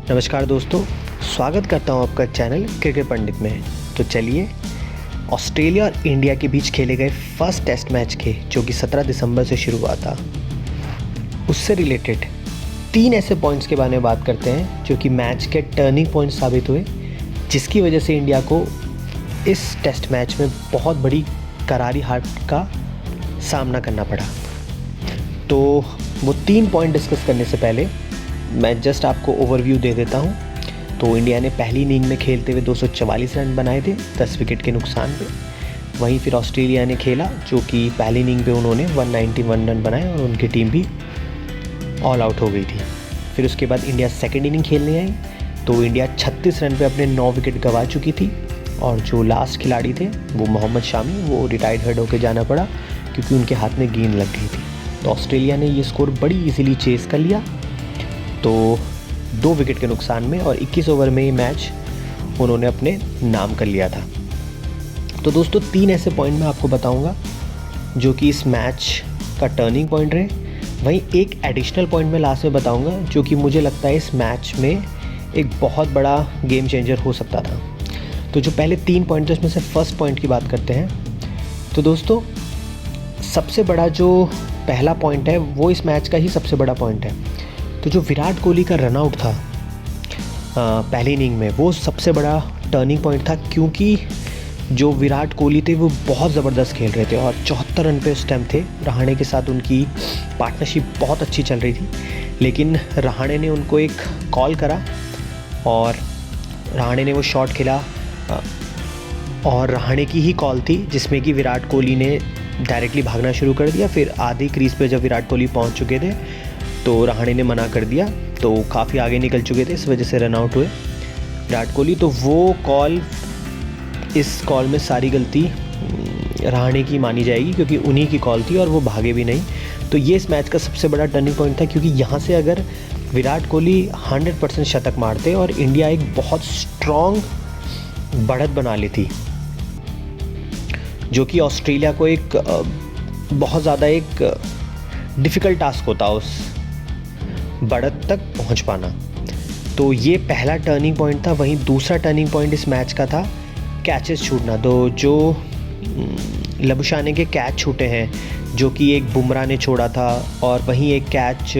नमस्कार दोस्तों, स्वागत करता हूं आपका चैनल क्रिकेट पंडित में। तो चलिए, ऑस्ट्रेलिया और इंडिया के बीच खेले गए फर्स्ट टेस्ट मैच के जो कि 17 दिसंबर से शुरू हुआ था, उससे रिलेटेड 3 ऐसे पॉइंट्स के बारे में बात करते हैं जो कि मैच के टर्निंग पॉइंट साबित हुए, जिसकी वजह से इंडिया को इस टेस्ट मैच में बहुत बड़ी करारी हार का सामना करना पड़ा। तो वो 3 पॉइंट डिस्कस करने से पहले मैं जस्ट आपको ओवरव्यू दे देता हूँ। तो इंडिया ने पहली इनिंग में खेलते हुए 244 रन बनाए थे 10 विकेट के नुकसान पे। वहीं फिर ऑस्ट्रेलिया ने खेला जो कि पहली इनिंग पे उन्होंने 191 रन बनाए और उनकी टीम भी ऑल आउट हो गई थी। फिर उसके बाद इंडिया सेकेंड इनिंग खेलने आई तो इंडिया 36 रन पे अपने 9 विकेट गंवा चुकी थी और जो लास्ट खिलाड़ी थे वो मोहम्मद शामी, वो रिटायर्ड हेड होकर जाना पड़ा क्योंकि उनके हाथ में गेंद लग गई थी। तो ऑस्ट्रेलिया ने ये स्कोर बड़ी इजीली चेस कर लिया, तो 2 विकेट के नुकसान में और 21 ओवर में ये मैच उन्होंने अपने नाम कर लिया था। तो दोस्तों 3 ऐसे पॉइंट मैं आपको बताऊंगा जो कि इस मैच का टर्निंग पॉइंट रहे। वहीं एक एडिशनल पॉइंट मैं लास्ट में बताऊंगा जो कि मुझे लगता है इस मैच में एक बहुत बड़ा गेम चेंजर हो सकता था। तो जो पहले 3 पॉइंट थे उसमें से फर्स्ट पॉइंट की बात करते हैं। तो दोस्तों सबसे बड़ा जो पहला पॉइंट है वो इस मैच का ही सबसे बड़ा पॉइंट है। तो जो विराट कोहली का रनआउट था पहली इनिंग में, वो सबसे बड़ा टर्निंग पॉइंट था क्योंकि जो विराट कोहली थे वो बहुत ज़बरदस्त खेल रहे थे और 74 रन पे उस टाइम थे। रहाणे के साथ उनकी पार्टनरशिप बहुत अच्छी चल रही थी, लेकिन रहाणे ने उनको एक कॉल करा और रहाणे ने वो शॉट खेला और रहाणे की ही कॉल थी जिसमें कि विराट कोहली ने डायरेक्टली भागना शुरू कर दिया। फिर आधी क्रीज पे जब विराट कोहली पहुंच चुके थे तो रहाणे ने मना कर दिया, तो काफ़ी आगे निकल चुके थे, इस वजह से रन आउट हुए विराट कोहली। तो वो कॉल, इस कॉल में सारी गलती रहाणे की मानी जाएगी क्योंकि उन्हीं की कॉल थी और वो भागे भी नहीं। तो ये इस मैच का सबसे बड़ा टर्निंग पॉइंट था क्योंकि यहाँ से अगर विराट कोहली 100% शतक मारते और इंडिया एक बहुत स्ट्रॉन्ग बढ़त बना लेती, जो कि ऑस्ट्रेलिया को एक बहुत ज़्यादा एक डिफ़िकल्ट टास्क होता उस बढ़त तक पहुंच पाना। तो ये पहला टर्निंग पॉइंट था। वहीं दूसरा टर्निंग पॉइंट इस मैच का था कैचेस छूटना। तो जो लबुशाने के कैच छूटे हैं जो कि एक बुमराह ने छोड़ा था और वहीं एक कैच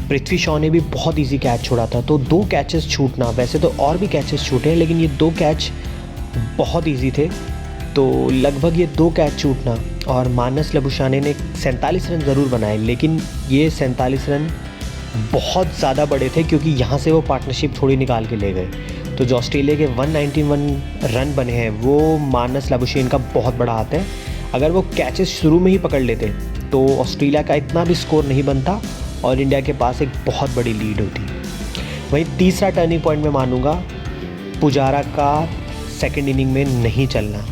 पृथ्वी शॉ ने भी बहुत इजी कैच छोड़ा था। तो 2 कैचेस छूटना, वैसे तो और भी कैचेस छूटे हैं लेकिन ये 2 कैच बहुत इजी थे। तो लगभग ये 2 कैच छूटना और मानस लबुशाने ने 47 रन ज़रूर बनाए, लेकिन ये 47 रन बहुत ज़्यादा बड़े थे क्योंकि यहाँ से वो पार्टनरशिप थोड़ी निकाल के ले गए। तो जो ऑस्ट्रेलिया के 191 रन बने हैं वो मानस लबुशेन का बहुत बड़ा हाथ है। अगर वो कैचेस शुरू में ही पकड़ लेते तो ऑस्ट्रेलिया का इतना भी स्कोर नहीं बनता और इंडिया के पास एक बहुत बड़ी लीड होती। वहीं तीसरा टर्निंग पॉइंट मैं मानूंगा पुजारा का सेकेंड इनिंग में नहीं चलना।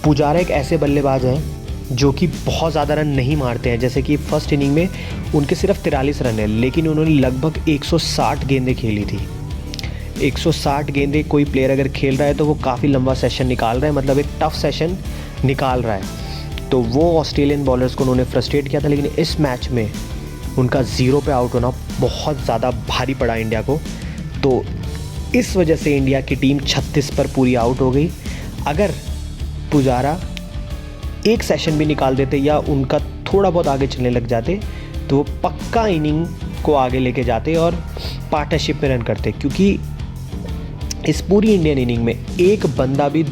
पुजारा एक ऐसे बल्लेबाज हैं जो कि बहुत ज़्यादा रन नहीं मारते हैं, जैसे कि फर्स्ट इनिंग में उनके सिर्फ 43 रन है लेकिन उन्होंने लगभग 160 गेंदें खेली थी। 160 गेंदें कोई प्लेयर अगर खेल रहा है तो वो काफ़ी लंबा सेशन निकाल रहा है, मतलब एक टफ सेशन निकाल रहा है। तो वो ऑस्ट्रेलियन बॉलर्स को उन्होंने फ्रस्ट्रेट किया था, लेकिन इस मैच में उनका 0 पे आउट होना बहुत ज़्यादा भारी पड़ा इंडिया को। तो इस वजह से इंडिया की टीम 36 पर पूरी आउट हो गई। अगर पुजारा एक सेशन भी निकाल देते या उनका थोड़ा बहुत आगे चलने लग जाते तो वो पक्का इनिंग को आगे लेके जाते और पार्टनरशिप में रन करते, क्योंकि इस पूरी इंडियन इनिंग में एक बंदा भी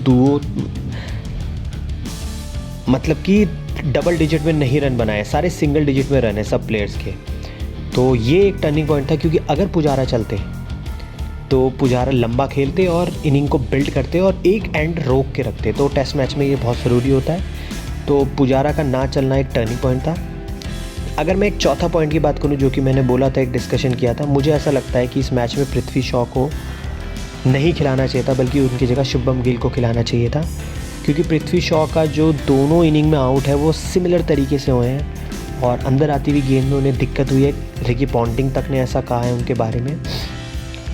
मतलब कि डबल डिजिट में नहीं रन बनाए, सारे सिंगल डिजिट में रन है सब प्लेयर्स के। तो ये एक टर्निंग पॉइंट था क्योंकि अगर पुजारा चलते तो पुजारा लंबा खेलते और इनिंग को बिल्ड करते और एक एंड रोक के रखते। तो टेस्ट मैच में ये बहुत ज़रूरी होता है। तो पुजारा का ना चलना एक टर्निंग पॉइंट था। अगर मैं एक चौथा पॉइंट की बात करूं जो कि मैंने बोला था, एक डिस्कशन किया था, मुझे ऐसा लगता है कि इस मैच में पृथ्वी शॉ को नहीं खिलाना चाहिए था बल्कि उनकी जगह शुभम गिल को खिलाना चाहिए था, क्योंकि पृथ्वी शॉ का जो दोनों इनिंग में आउट है वो सिमिलर तरीके से हुए हैं और अंदर आती हुई गेंद में उन्हें दिक्कत हुई है। रिकी पॉन्टिंग तक ने ऐसा कहा है उनके बारे में,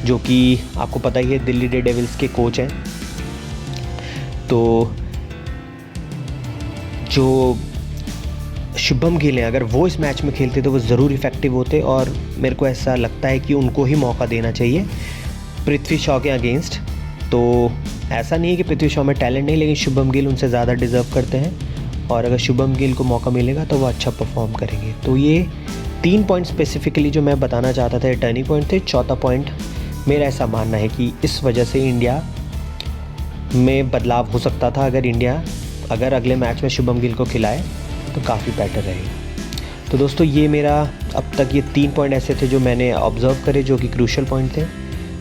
जो कि आपको पता ही है दिल्ली डेयरडेविल्स के कोच हैं। तो जो शुभम गिल हैं, अगर वो इस मैच में खेलते तो वो ज़रूर इफ़ेक्टिव होते, और मेरे को ऐसा लगता है कि उनको ही मौका देना चाहिए पृथ्वी शॉ के अगेंस्ट। तो ऐसा नहीं है कि पृथ्वी शॉ में टैलेंट नहीं, लेकिन शुभम गिल उनसे ज़्यादा डिज़र्व करते हैं, और अगर शुभम गिल को मौका मिलेगा तो वो अच्छा परफॉर्म करेंगे। तो ये 3 पॉइंट स्पेसिफिकली जो मैं बताना चाहता था, ये टर्निंग पॉइंट थे। चौथा पॉइंट, मेरा ऐसा मानना है कि इस वजह से इंडिया में बदलाव हो सकता था। अगर अगले मैच में शुभम गिल को खिलाए तो काफ़ी बेटर रहेगा। तो दोस्तों, ये मेरा अब तक ये 3 पॉइंट ऐसे थे जो मैंने ऑब्ज़र्व करे, जो कि क्रूशल पॉइंट थे।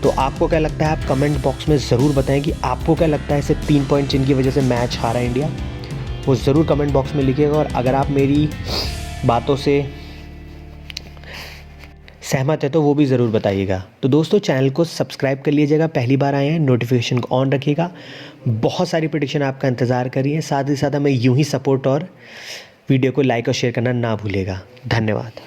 तो आपको क्या लगता है, आप कमेंट बॉक्स में ज़रूर बताएं कि आपको क्या लगता है ऐसे 3 पॉइंट जिनकी वजह से मैच हारा इंडिया, वो ज़रूर कमेंट बॉक्स में लिखिएगा। और अगर आप मेरी बातों से सहमत है तो वो भी ज़रूर बताइएगा। तो दोस्तों, चैनल को सब्सक्राइब कर लीजिएगा, पहली बार आए हैं, नोटिफिकेशन को ऑन रखिएगा। बहुत सारी प्रेडिक्शन आपका इंतज़ार कर रही है, साथ ही साथ हमें यूं ही सपोर्ट और वीडियो को लाइक और शेयर करना ना भूलिएगा। धन्यवाद।